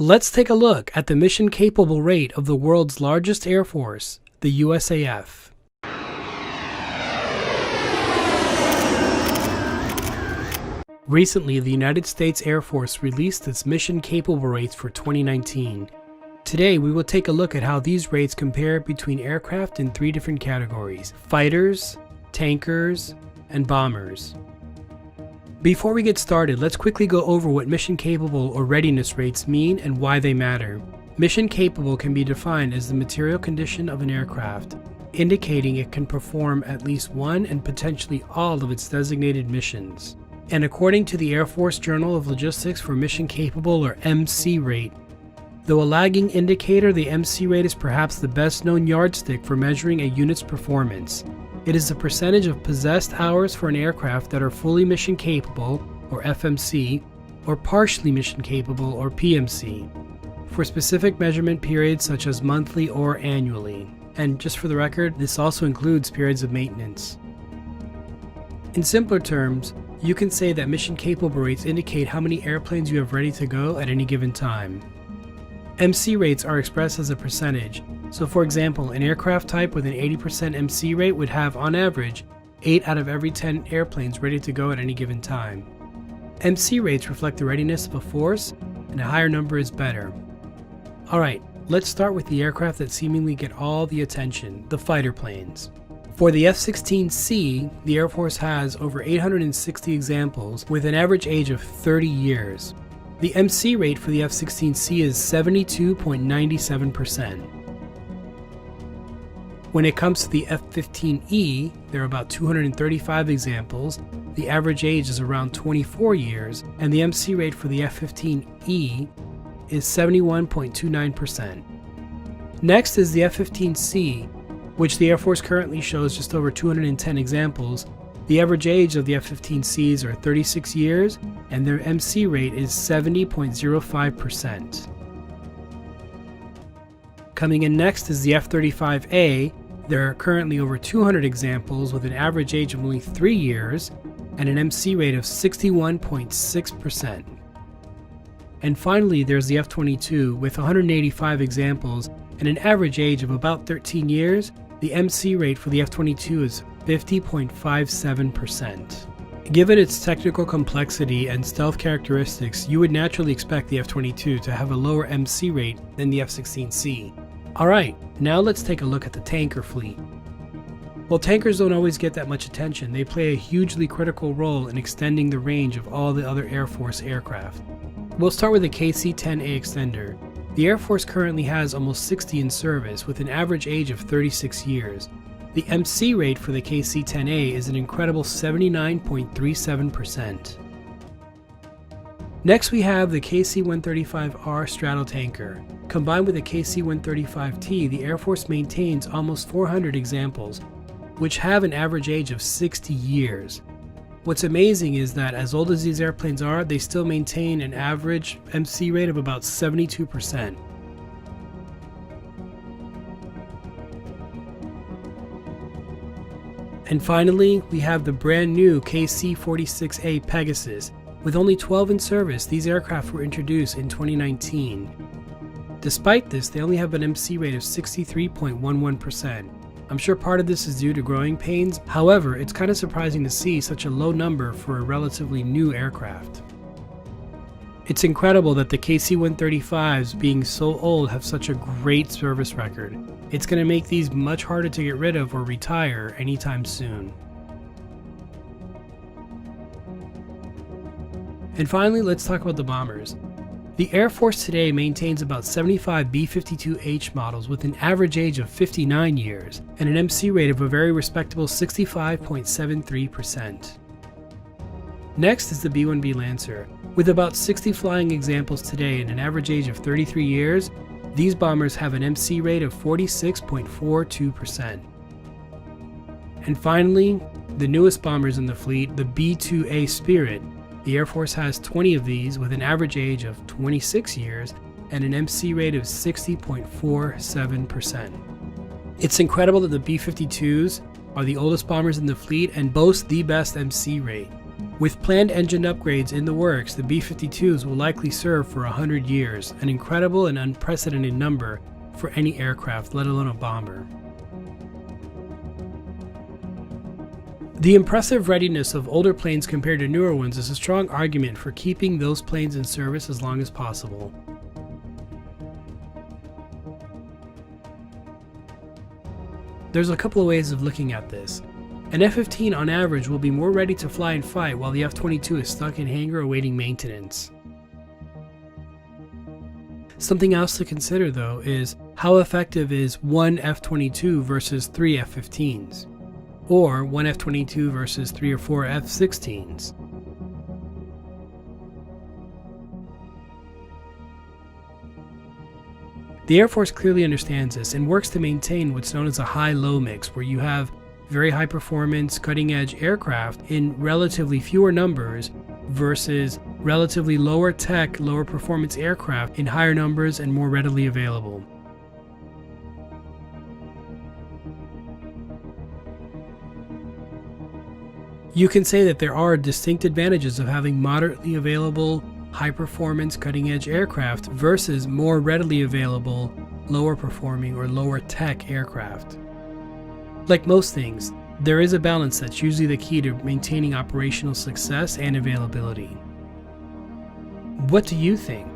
Let's take a look at the mission capable rate of the world's largest air force, the USAF. Recently, the United States Air Force released its mission capable rates for 2019. Today, we will take a look at how these rates compare between aircraft in three different categories: fighters, tankers, and bombers. Before we get started, let's quickly go over what mission capable or readiness rates mean and why they matter. Mission capable can be defined as the material condition of an aircraft, indicating it can perform at least one and potentially all of its designated missions. And according to the Air Force Journal of Logistics for Mission Capable or MC rate, though a lagging indicator, the MC rate is perhaps the best known yardstick for measuring a unit's performance. It is the percentage of possessed hours for an aircraft that are fully mission capable, or FMC, or partially mission capable, or PMC, for specific measurement periods such as monthly or annually. And just for the record, this also includes periods of maintenance. In simpler terms, you can say that mission capable rates indicate how many airplanes you have ready to go at any given time. MC rates are expressed as a percentage. So for example, an aircraft type with an 80% MC rate would have, on average, 8 out of every 10 airplanes ready to go at any given time. MC rates reflect the readiness of a force, and a higher number is better. Alright, let's start with the aircraft that seemingly get all the attention, the fighter planes. For the F-16C, the Air Force has over 860 examples with an average age of 30 years. The MC rate for the F-16C is 72.97%. When it comes to the F-15E, there are about 235 examples, the average age is around 24 years, and the MC rate for the F-15E is 71.29%. Next is the F-15C, which the Air Force currently shows just over 210 examples. The average age of the F-15Cs are 36 years, and their MC rate is 70.05%. Coming in next is the F-35A. There are currently over 200 examples with an average age of only 3 years and an MC rate of 61.6%. And finally, there's the F-22 with 185 examples and an average age of about 13 years. The MC rate for the F-22 is 50.57%. Given its technical complexity and stealth characteristics, you would naturally expect the F-22 to have a lower MC rate than the F-16C. Alright, now let's take a look at the tanker fleet. While tankers don't always get that much attention, they play a hugely critical role in extending the range of all the other Air Force aircraft. We'll start with the KC-10A extender. The Air Force currently has almost 60 in service with an average age of 36 years. The MC rate for the KC-10A is an incredible 79.37%. Next we have the KC-135R Stratotanker. Combined with the KC-135T, the Air Force maintains almost 400 examples, which have an average age of 60 years. What's amazing is that as old as these airplanes are, they still maintain an average MC rate of about 72%. And finally, we have the brand new KC-46A Pegasus. With only 12 in service, these aircraft were introduced in 2019. Despite this, they only have an MC rate of 63.11%. I'm sure part of this is due to growing pains. However, it's kind of surprising to see such a low number for a relatively new aircraft. It's incredible that the KC-135s, being so old, have such a great service record. It's going to make these much harder to get rid of or retire anytime soon. And finally, let's talk about the bombers. The Air Force today maintains about 75 B-52H models with an average age of 59 years and an MC rate of a very respectable 65.73%. Next is the B-1B Lancer. With about 60 flying examples today and an average age of 33 years, these bombers have an MC rate of 46.42%. And finally, the newest bombers in the fleet, the B-2A Spirit. The Air Force has 20 of these with an average age of 26 years and an MC rate of 60.47%. It's incredible that the B-52s are the oldest bombers in the fleet and boast the best MC rate. With planned engine upgrades in the works, the B-52s will likely serve for 100 years, an incredible and unprecedented number for any aircraft, let alone a bomber. The impressive readiness of older planes compared to newer ones is a strong argument for keeping those planes in service as long as possible. There's a couple of ways of looking at this. An F-15 on average will be more ready to fly and fight while the F-22 is stuck in hangar awaiting maintenance. Something else to consider though is how effective is one F-22 versus 3 F-15s, or one F-22 versus 3 or 4 F-16s. The Air Force clearly understands this and works to maintain what's known as a high-low mix, where you have very high performance, cutting edge aircraft in relatively fewer numbers versus relatively lower tech, lower performance aircraft in higher numbers and more readily available. You can say that there are distinct advantages of having moderately available, high performance, cutting edge aircraft versus more readily available, lower performing or lower tech aircraft. Like most things, there is a balance that's usually the key to maintaining operational success and availability. What do you think?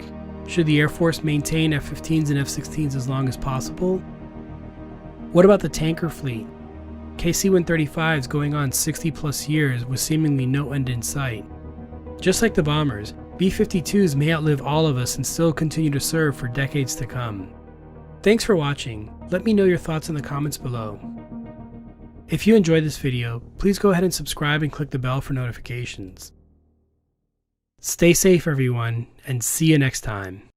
Should the Air Force maintain F-15s and F-16s as long as possible? What about the tanker fleet? KC-135s going on 60 plus years with seemingly no end in sight. Just like the bombers, B-52s may outlive all of us and still continue to serve for decades to come. Thanks for watching. Let me know your thoughts in the comments below. If you enjoyed this video, please go ahead and subscribe and click the bell for notifications. Stay safe everyone, and see you next time.